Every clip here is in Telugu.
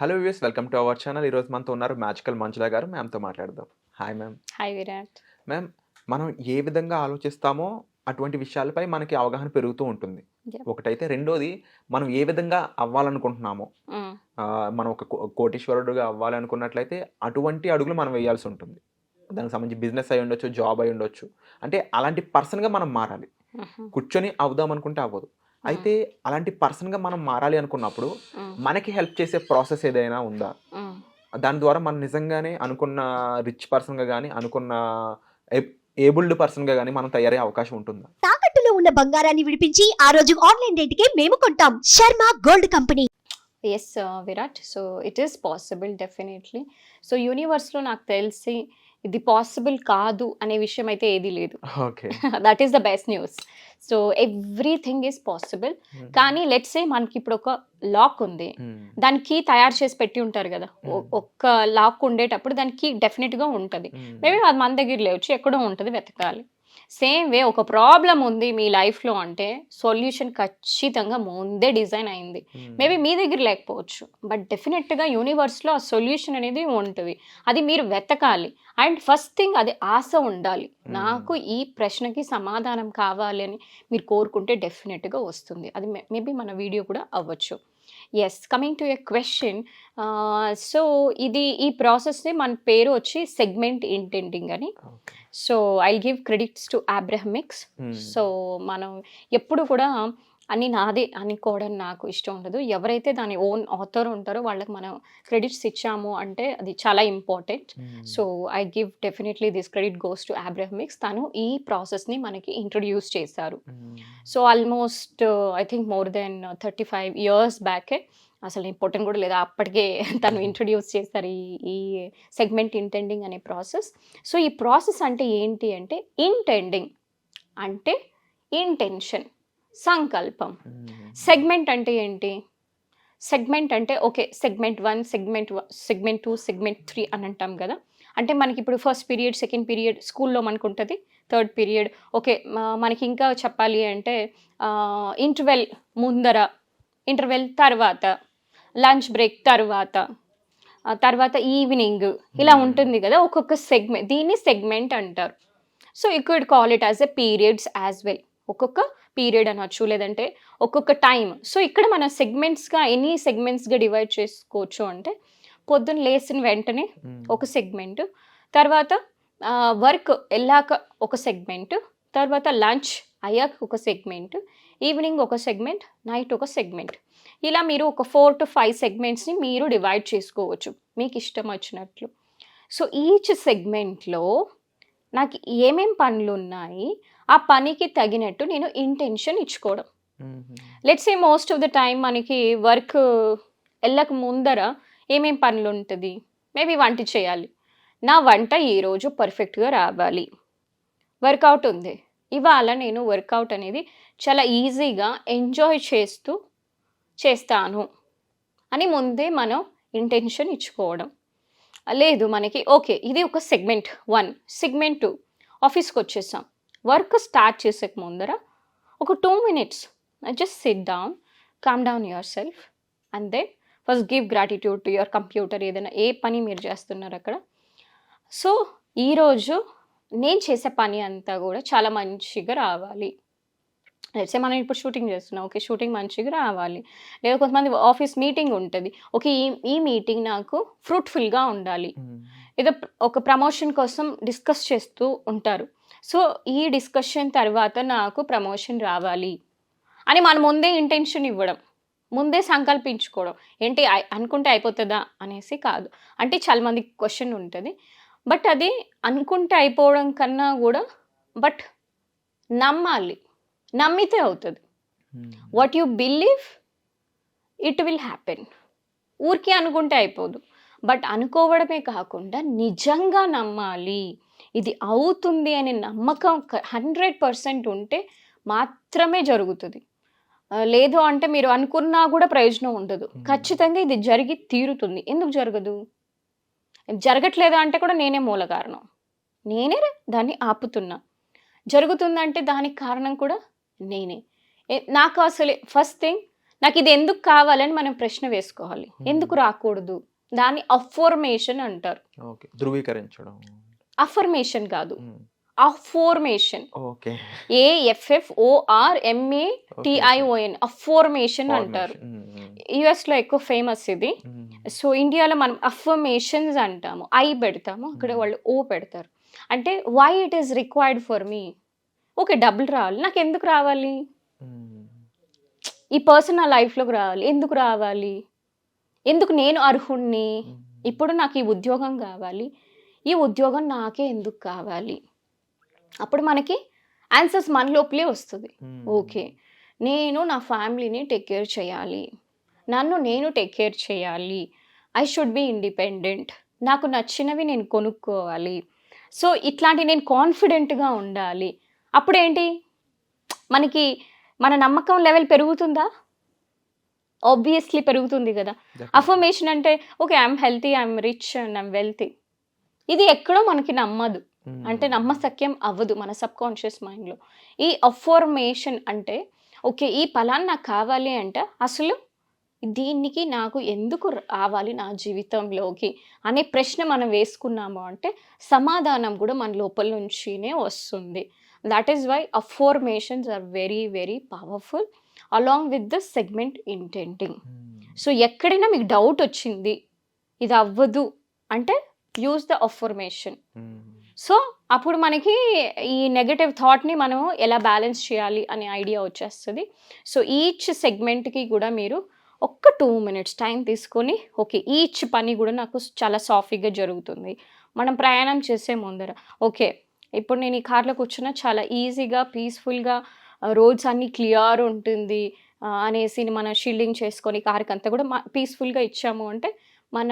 Hello views, welcome to our channel. ఈరోజు మనతో ఉన్నారు మ్యాజికల్ మంజుల గారు. మ్యామ్తో మాట్లాడదాం. Hi ma'am. Hi Virat. Ma'am, మనం ఏ విధంగా ఆలోచిస్తామో అటువంటి విషయాలపై మనకి అవగాహన పెరుగుతూ ఉంటుంది. Yep. ఒకటైతే రెండోది, మనం ఏ విధంగా అవ్వాలనుకుంటున్నామో, Mm. మనం ఒక కోటీశ్వరుడుగా అవ్వాలనుకున్నట్లయితే అటువంటి అడుగులు మనం వేయాల్సి ఉంటుంది. దానికి సంబంధించి బిజినెస్ అయి ఉండొచ్చు, జాబ్ అయి ఉండొచ్చు. అంటే అలాంటి పర్సన్గా మనం మారాలి. Mhm. కూర్చొని అవుదాం అనుకుంటే అవ్వదు. అయితే అలాంటి పర్సన్గా మనం మారాలి అనుకున్నప్పుడు మనకి హెల్ప్ చేసే ప్రాసెస్ ఏదైనా ఉందా? Mm. దాని ద్వారా మనం నిజంగానే అనుకున్న రిచ్ పర్సన్‌గా గాని, అనుకున్న ఏబుల్డ్ పర్సన్‌గా గాని మనం తయారయ్యే అవకాశం ఉంటుందా? తాకట్టులో ఉన్న బంగారాన్ని విడిపించి ఆ రోజు ఆన్లైన్ రేటుకే మేము కొంటాం. Sharma gold company. Yes, Virat. So it is possible definitely. So యూనివర్స్లో నాకు తెలిసి ఇది పాసిబుల్ కాదు అనే విషయం అయితే ఏది లేదు. Okay. That is the best news. So everything is possible. కానీ లెట్స్ సే మనకి ఇప్పుడు ఒక లాక్ ఉంది, దానికి తయారు చేసి పెట్టి ఉంటారు కదా. ఒక్క లాక్ ఉండేటప్పుడు దానికి డెఫినెట్గా ఉంటుంది. మేబీ అది మన దగ్గర లేవచ్చు, ఎక్కడో ఉంటుంది, వెతకాలి. సేమ్ వే ఒక ప్రాబ్లం ఉంది మీ లైఫ్లో అంటే సొల్యూషన్ ఖచ్చితంగా ముందే డిజైన్ అయింది. మేబీ మీ దగ్గర లేకపోవచ్చు, బట్ డెఫినెట్గా యూనివర్స్లో ఆ సొల్యూషన్ అనేది ఉంటుంది. అది మీరు వెతకాలి. అండ్ ఫస్ట్ థింగ్ అది ఆశ ఉండాలి. నాకు ఈ ప్రశ్నకి సమాధానం కావాలి అని మీరు కోరుకుంటే డెఫినెట్గా వస్తుంది. అది మేబీ మన వీడియో కూడా అవ్వచ్చు. Yes, coming to a question. So ఈ ప్రాసెస్ని మన పేరు వచ్చి సెగ్మెంట్ ఇంటెండింగ్ అని. So I give credits to Abraham Hicks. So మనం ఎప్పుడు కూడా అని నాదే అనుకోవడం నాకు ఇష్టం ఉండదు. ఎవరైతే దాని ఓన్ ఆథర్ ఉంటారో వాళ్ళకి మనం క్రెడిట్స్ ఇచ్చాము అంటే అది చాలా important. So I give definitely this credit goes to Abraham Hicks. తను ఈ ప్రాసెస్ని మనకి ఇంట్రడ్యూస్ చేశారు. So almost I think more than 35 years బ్యాకే, అసలు నేను పుట్టను కూడా లేదా అప్పటికే తను ఇంట్రడ్యూస్ చేస్తారు ఈ సెగ్మెంట్ ఇంటెండింగ్ అనే ప్రాసెస్. సో ఈ ప్రాసెస్ అంటే ఏంటి అంటే, ఇంటెండింగ్ అంటే ఇంటెన్షన్, సంకల్పం. సెగ్మెంట్ అంటే ఏంటి? సెగ్మెంట్ అంటే ఓకే, సెగ్మెంట్ 1, సెగ్మెంట్ 2, సెగ్మెంట్ 3 అని అంటాం కదా. అంటే మనకి ఇప్పుడు ఫస్ట్ పీరియడ్, సెకండ్ పీరియడ్ స్కూల్లో మనకు ఉంటుంది, థర్డ్ పీరియడ్. ఓకే, మనకి ఇంకా చెప్పాలి అంటే ఇంటర్వెల్ ముందర, ఇంటర్వెల్ తర్వాత, లంచ్ బ్రేక్ తర్వాత ఈవినింగ్, ఇలా ఉంటుంది కదా ఒక్కొక్క సెగ్మెంట్. దీన్ని సెగ్మెంట్ అంటారు. So you could call it as a periods as well. ఒక్కొక్క పీరియడ్ అనొచ్చు, లేదంటే ఒక్కొక్క టైం. సో ఇక్కడ మన సెగ్మెంట్స్గా ఎన్ని సెగ్మెంట్స్గా డివైడ్ చేసుకోవచ్చు అంటే, పొద్దున్న లేచిన వెంటనే ఒక సెగ్మెంట్, తర్వాత వర్క్ వెళ్ళాక ఒక సెగ్మెంట్, తర్వాత లంచ్ అయ్యాక ఒక సెగ్మెంట్, ఈవినింగ్ ఒక సెగ్మెంట్, నైట్ ఒక సెగ్మెంట్. ఇలా మీరు ఒక 4 to 5 సెగ్మెంట్స్ని మీరు డివైడ్ చేసుకోవచ్చు మీకు ఇష్టం వచ్చినట్లు. సో ఈచ్ సెగ్మెంట్లో నాకు ఏమేం పనులు ఉన్నాయి, ఆ పనికి తగినట్టు నేను ఇంటెన్షన్ ఇచ్చుకోవడం. Let's say most of the time మనకి వర్క్ వెళ్ళక ముందర ఏమేం పనులు ఉంటుంది, మేబీ వంట చేయాలి. నా వంట ఈరోజు పర్ఫెక్ట్గా రావాలి. వర్కౌట్ ఉంది, ఇవాళ నేను వర్కౌట్ అనేది చాలా ఈజీగా ఎంజాయ్ చేస్తూ చేస్తాను అని ముందే మనం ఇంటెన్షన్ ఇచ్చుకోవడం. లేదు మనకి ఓకే, ఇది ఒక సెగ్మెంట్ 1. సెగ్మెంట్ 2, ఆఫీస్కి వచ్చేసాం. వర్క్ స్టార్ట్ చేసే ముందర ఒక 2 minutes just sit down, calm down yourself, and then first give gratitude to your computer. ఏదైనా ఏ పని మీరు చేస్తున్నారు అక్కడ. సో ఈరోజు నేను చేసే పని అంతా కూడా చాలా మంచిగా రావాలి. లెట్స్ మనం ఇప్పుడు షూటింగ్ చేస్తున్నాం, ఓకే షూటింగ్ మంచిగా రావాలి. లేదా కొంతమంది ఆఫీస్ మీటింగ్ ఉంటుంది, ఓకే ఈ మీటింగ్ నాకు ఫ్రూట్ఫుల్గా ఉండాలి. ఏదో ఒక ప్రమోషన్ కోసం డిస్కస్ చేస్తూ ఉంటారు. సో ఈ డిస్కషన్ తర్వాత నాకు ప్రమోషన్ రావాలి అని మనం ముందే ఇంటెన్షన్ ఇవ్వడం, ముందే సంకల్పించుకోవడం. ఏంటి అనుకుంటే అయిపోతుందా అనేసి కాదు. అంటే చాలామంది క్వశ్చన్ ఉంటుంది, బట్ అది అనుకుంటే అయిపోవడం కన్నా కూడా బట్ నమ్మాలి. నమ్మితే అవుతుంది. What you believe it will happen. ఊరికే అనుకుంటే అయిపోదు, బట్ అనుకోవడమే కాకుండా నిజంగా నమ్మాలి. ఇది అవుతుంది అనే నమ్మకం 100% ఉంటే మాత్రమే జరుగుతుంది. లేదు అంటే మీరు అనుకున్నా కూడా ప్రయోజనం ఉండదు. ఖచ్చితంగా ఇది జరిగి తీరుతుంది. ఎందుకు జరగదు? జరగట్లేదు అంటే కూడా నేనే మూల కారణం, నేనే దాన్ని ఆపుతున్నా. జరుగుతుందంటే దానికి కారణం కూడా నేనే. నాకు అసలు ఫస్ట్ థింగ్ నాకు ఇది ఎందుకు కావాలని మనం ప్రశ్న వేసుకోవాలి. ఎందుకు రాకూడదు, దాన్ని అఫర్మేషన్ అంటారు. ఓకే, ధృవీకరించడం. అఫర్మేషన్ కాదు, అఫర్మేషన్. ఓకే, AFFORMATION అఫర్మేషన్ అంటారు. US లో ఎక్కువ ఫేమస్ ఇది. సో ఇండియాలో మనం అఫర్మేషన్స్ అంటాము, ఐ పెడతాము, అక్కడ వాళ్ళు ఓ పెడతారు. అంటే why it is required for me. Okay, డబ్బులు రావాలి, నాకు ఎందుకు రావాలి, ఈ పర్సన్ నా లైఫ్లోకి రావాలి, ఎందుకు రావాలి, ఎందుకు నేను అర్హుణ్ణి, ఇప్పుడు నాకు ఈ ఉద్యోగం కావాలి, ఈ ఉద్యోగం నాకే ఎందుకు కావాలి. అప్పుడు మనకి ఆన్సర్స్ మన లోపలే వస్తుంది. ఓకే, నేను నా ఫ్యామిలీని టేక్ కేర్ చేయాలి, నన్ను నేను టేక్ కేర్ చేయాలి, ఐ షుడ్ బి ఇండిపెండెంట్, నాకు నచ్చినవి నేను కొనుక్కోవాలి. సో ఇట్లాంటి నేను కాన్ఫిడెంట్గా ఉండాలి. అప్పుడేంటి, మనకి మన నమ్మకం లెవెల్ పెరుగుతుందా? ఆబ్వియస్లీ పెరుగుతుంది కదా. అఫర్మేషన్ అంటే okay, I'm healthy, I'm rich and I'm wealthy. ఇది ఎక్కడో మనకి నమ్మదు, అంటే నమ్మశక్యం అవ్వదు మన సబ్ కాన్షియస్ మైండ్లో. ఈ అఫర్మేషన్ అంటే ఓకే, ఈ ఫలాన్ని నాకు కావాలి అంటే అసలు దీనికి నాకు ఎందుకు రావాలి నా జీవితంలోకి అనే ప్రశ్న మనం వేసుకున్నాము అంటే సమాధానం కూడా మన లోపల నుంచినే వస్తుంది. That is why affirmations are very very powerful along with the segment intending. So ఎక్కడైనా మీకు డౌట్ వచ్చింది ఇది అవ్వదు అంటే యూజ్ ద అఫర్మేషన్. సో అప్పుడు మనకి ఈ నెగటివ్ థాట్ని మనం ఎలా బ్యాలెన్స్ చేయాలి అనే ఐడియా వచ్చేస్తుంది. సో ఈచ్ సెగ్మెంట్కి కూడా మీరు ఒక్క 2 minutes టైం తీసుకొని ఓకే, ఈచ్ పని కూడా నాకు చాలా సాఫీగా జరుగుతుంది. మనం ప్రయాణం చేసే ముందర ఓకే, ఇప్పుడు నేను ఈ కార్లో కూర్చున్నా చాలా ఈజీగా పీస్ఫుల్గా రోడ్స్ అన్నీ క్లియర్ ఉంటుంది అనేసి మనం షీల్డింగ్ చేసుకొని కార్కి అంతా కూడా పీస్ఫుల్గా ఇచ్చాము అంటే మన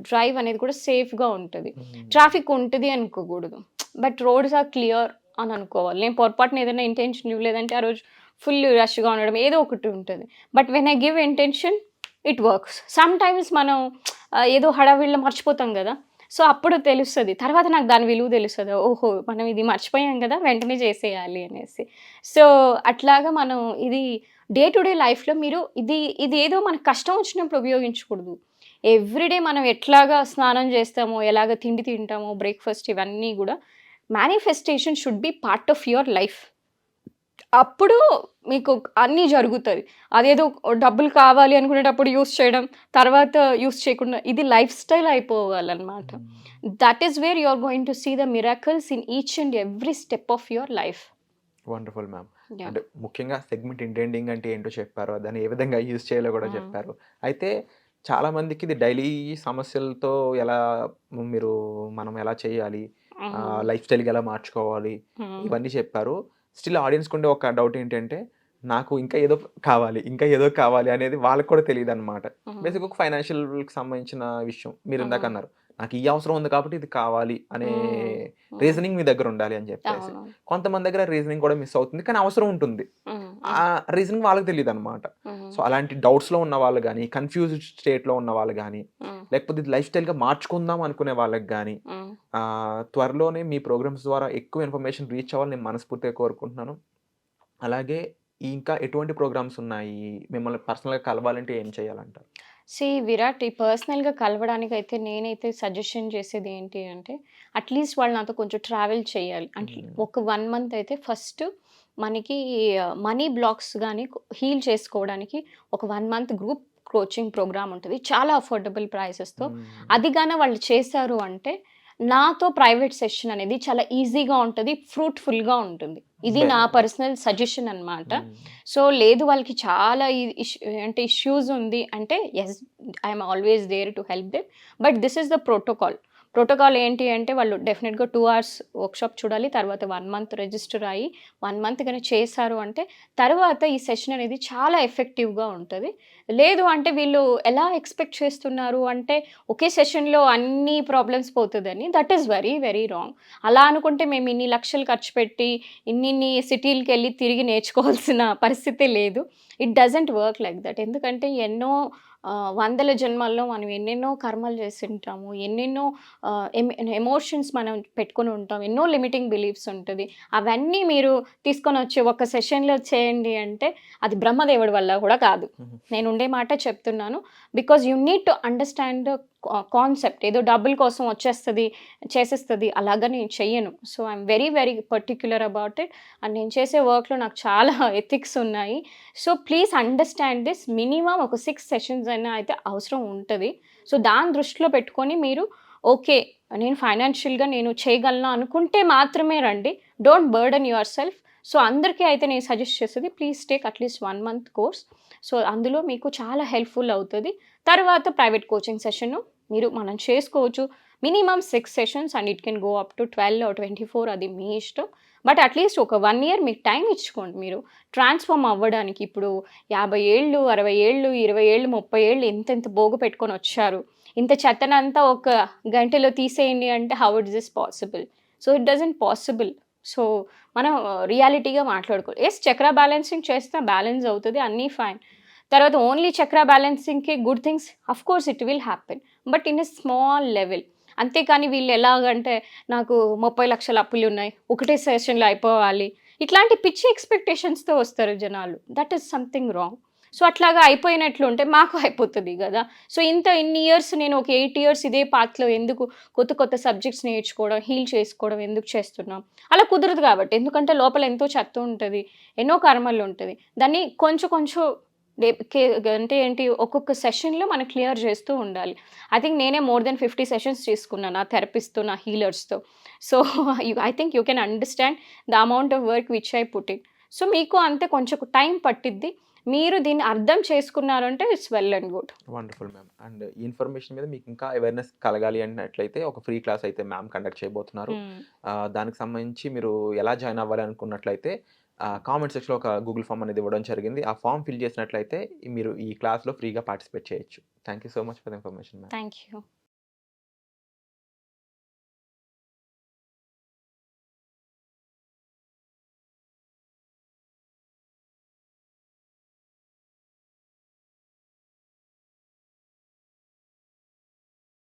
డ్రైవ్ అనేది కూడా సేఫ్గా ఉంటుంది. ట్రాఫిక్ ఉంటుంది అనుకోకూడదు, బట్ రోడ్స్ ఆర్ క్లియర్ అని అనుకోవాలి. నేను పొరపాటున ఏదైనా ఇంటెన్షన్ ఇవ్వలేదంటే ఆ రోజు ఫుల్ రష్గా ఉండడం ఏదో ఒకటి ఉంటుంది. But when I give intention it works. Some times మనం ఏదో హడావిడిలో మర్చిపోతాం కదా, సో అప్పుడు తెలుస్తుంది, తర్వాత నాకు దాని విలువ తెలుస్తుంది. ఓహో, మనం ఇది మర్చిపోయాం కదా, వెంటనే చేసేయాలి అనేసి. సో అట్లాగా మనం ఇది డే టు డే లైఫ్లో మీరు ఇది ఏదో మనకు కష్టం వచ్చినప్పుడు ఉపయోగించకూడదు. ఎవ్రీడే మనం ఎట్లాగా స్నానం చేస్తామో, ఎలాగ తిండి తింటామో, బ్రేక్ఫాస్ట్, ఇవన్నీ కూడా manifestation should be part of your life. అప్పుడు మీకు అన్నీ జరుగుతుంది. అదేదో డబ్బులు కావాలి అనుకునేటప్పుడు యూస్ చేయడం, తర్వాత యూస్ చేయకుండా, ఇది లైఫ్ స్టైల్ అయిపోవాలన్నమాట. That is where you are going to see the miracles in each and every step of your life. Wonderful ma'am. అంటే ముఖ్యంగా సెగ్మెంట్ ఇంటెండింగ్ అంటే ఏంటో చెప్పారు, దాన్ని ఏ విధంగా యూజ్ చేయాలో కూడా చెప్పారు. అయితే చాలా మందికి ఇది డైలీ సమస్యలతో మనం ఎలా చేయాలి, లైఫ్ స్టైల్కి ఎలా మార్చుకోవాలి, ఇవన్నీ చెప్పారు. స్టిల్ ఆడియన్స్కి ఉండే ఒక డౌట్ ఏంటంటే నాకు ఇంకా ఏదో కావాలి అనేది వాళ్ళకి కూడా తెలియదు అనమాట. బేసిక్ ఒక ఫైనాన్షియల్కి సంబంధించిన విషయం మీరు ఇందాక అన్నారు, నాకు ఈ అవసరం ఉంది కాబట్టి ఇది కావాలి అనే రీజనింగ్ మీ దగ్గర ఉండాలి అని చెప్పేసి. కొంతమంది దగ్గర రీజనింగ్ కూడా మిస్ అవుతుంది, కానీ అవసరం ఉంటుంది, ఆ రీజనింగ్ వాళ్ళకి తెలియదు అనమాట. సో అలాంటి డౌట్స్లో ఉన్న వాళ్ళు కానీ, కన్ఫ్యూజ్డ్ స్టేట్లో ఉన్న వాళ్ళు కానీ, లేకపోతే ఇది లైఫ్ స్టైల్గా మార్చుకుందాం అనుకునే వాళ్ళకి కానీ త్వరలోనే మీ ప్రోగ్రామ్స్ ద్వారా ఎక్కువ ఇన్ఫర్మేషన్ రీచ్ అవ్వాలని నేను మనస్ఫూర్తిగా కోరుకుంటున్నాను. అలాగే ఇంకా ఎటువంటి ప్రోగ్రామ్స్ ఉన్నాయి, మిమ్మల్ని పర్సనల్గా కలవాలంటే ఏం చేయాలంటారు? విరాట్, ఈ పర్సనల్గా కలవడానికి అయితే నేనైతే సజెషన్ చేసేది ఏంటి అంటే అట్లీస్ట్ వాళ్ళు నాతో కొంచెం ట్రావెల్ చేయాలి. అంటే ఒక 1 month అయితే ఫస్ట్ మనకి మనీ బ్లాక్స్ కానీ హీల్ చేసుకోవడానికి ఒక 1 month గ్రూప్ కోచింగ్ ప్రోగ్రామ్ ఉంటుంది, చాలా అఫోర్డబుల్ ప్రైసెస్తో. అది కానీ వాళ్ళు చేశారు అంటే నాతో ప్రైవేట్ సెషన్ అనేది చాలా ఈజీగా ఉంటుంది, ఫ్రూట్ఫుల్గా ఉంటుంది. ఇది నా పర్సనల్ సజెషన్ అనమాట. సో లేదు వాళ్ళకి చాలా అంటే ఇష్యూస్ ఉంది అంటే yes, I'm always there to help them. But this is the protocol ఏంటి అంటే వాళ్ళు డెఫినెట్గా 2 hours వర్క్షాప్ చూడాలి, తర్వాత 1 month రిజిస్టర్ అయ్యి 1 month కానీ చేశారు అంటే తర్వాత ఈ సెషన్ అనేది చాలా ఎఫెక్టివ్గా ఉంటుంది. లేదు అంటే వీళ్ళు ఎలా ఎక్స్పెక్ట్ చేస్తున్నారు అంటే ఒకే సెషన్లో అన్ని ప్రాబ్లమ్స్ పోతుందని, that is very very wrong. అలా అనుకుంటే మేము ఇన్ని లక్షలు ఖర్చు పెట్టి ఇన్ని సిటీలకి వెళ్ళి తిరిగి నేర్చుకోవాల్సిన పరిస్థితి లేదు. It doesn't work like that. ఎందుకంటే ఎన్నో వందల జన్మల్లో మనం ఎన్నెన్నో కర్మలు చేసి ఉంటాము, ఎన్నెన్నో ఎమోషన్స్ మనం పెట్టుకొని ఉంటాం, ఎన్నో లిమిటింగ్ బిలీఫ్స్ ఉంటుంది. అవన్నీ మీరు తీసుకొని వచ్చి ఒక సెషన్లో చేయండి అంటే అది బ్రహ్మదేవుడి వల్ల కూడా కాదు. నేను ఉండే మాట చెప్తున్నాను. Because you need to understand concept. ఏదో డబ్బుల కోసం వచ్చేస్తుంది చేసేస్తుంది అలాగా నేను చెయ్యను. So I'm very very particular about it. And నేను చేసే వర్క్లో నాకు చాలా ఎథిక్స్ ఉన్నాయి. So please understand this. Minimum ఒక 6 సెషన్స్ అయినా అయితే అవసరం ఉంటుంది. సో దాని దృష్టిలో పెట్టుకొని మీరు ఓకే నేను ఫైనాన్షియల్గా నేను చేయగలను అనుకుంటే మాత్రమే రండి. Don't burden your self. So అందరికీ అయితే నేను సజెస్ట్ చేసేది please take at least 1 month course. So అందులో మీకు చాలా హెల్ప్ఫుల్ అవుతుంది. తర్వాత ప్రైవేట్ కోచింగ్ సెషన్ మనం చేసుకోవచ్చు. Minimum 6 sessions and it can go up to 12 or 24, అది మీ ఇష్టం. బట్ అట్లీస్ట్ ఒక 1 year మీకు టైం ఇచ్చుకోండి మీరు ట్రాన్స్ఫార్మ్ అవ్వడానికి. ఇప్పుడు 50 ఏళ్ళు 60 ఏళ్ళు 20 ఏళ్ళు 30 ఏళ్ళు ఎంతెంత బోగు పెట్టుకొని వచ్చారు. ఇంత చెత్తనంతా ఒక గంటలో తీసేయండి అంటే how it is possible? So it doesn't possible. So మనం రియాలిటీగా మాట్లాడుకోవాలి. ఎస్ చక్ర బ్యాలెన్సింగ్ చేస్తే బ్యాలెన్స్ అవుతుంది, అన్నీ ఫైన్. తర్వాత ఓన్లీ చక్ర బ్యాలెన్సింగ్కి good things of course it will happen, but in a small level. అంతేకాని వీళ్ళు ఎలాగంటే నాకు 30 లక్షల అప్పులు ఉన్నాయి, ఒకటే సెషన్లో అయిపోవాలి, ఇట్లాంటి పిచ్చి ఎక్స్పెక్టేషన్స్తో వస్తారు జనాలు. That is something wrong. So అట్లాగా అయిపోయినట్లు ఉంటే మాకు అయిపోతుంది కదా. సో ఇన్ని ఇయర్స్ నేను ఒక 8 years ఇదే పాత్లో ఎందుకు కొత్త కొత్త సబ్జెక్ట్స్ నేర్చుకోవడం, హీల్ చేసుకోవడం ఎందుకు చేస్తున్నాం? అలా కుదరదు కాబట్టి. ఎందుకంటే లోపల ఎంతో చెత్త ఉంటుంది, ఎన్నో కర్మలు ఉంటుంది. దాన్ని కొంచెం కొంచెం అంటే ఏంటి ఒక్కొక్క సెషన్లో మనం క్లియర్ చేస్తూ ఉండాలి. ఐ థింక్ నేనే మోర్ దెన్ 50 సెషన్స్ తీసుకున్నాను నా థెరపిస్ట్తో, నా హీలర్స్తో. So I think you can understand the amount of work which I put in. So మీకు అంతే కొంచెం టైం పట్టిద్ది. మీరు దీన్ని అర్థం చేసుకున్నారంటే it's well and good. Wonderful ma'am. And ఈ ఇన్ఫర్మేషన్ మీద మీకు ఇంకా అవేర్నెస్ కలగాలి అన్నట్లయితే ఒక ఫ్రీ క్లాస్ అయితే మ్యామ్ కండక్ట్ చేయబోతున్నారు. దానికి సంబంధించి మీరు ఎలా జాయిన్ అవ్వాలి అనుకున్నట్లయితే కామెంట్ సెక్షన్లో ఒక గూగుల్ ఫామ్ అనేది ఇవ్వడం జరిగింది. ఆ ఫామ్ ఫిల్ చేసినట్లయితే మీరు ఈ క్లాస్లో ఫ్రీగా పార్టిసిపేట్ చేయొచ్చు. Thank you so much for the information ma'am. Thank you.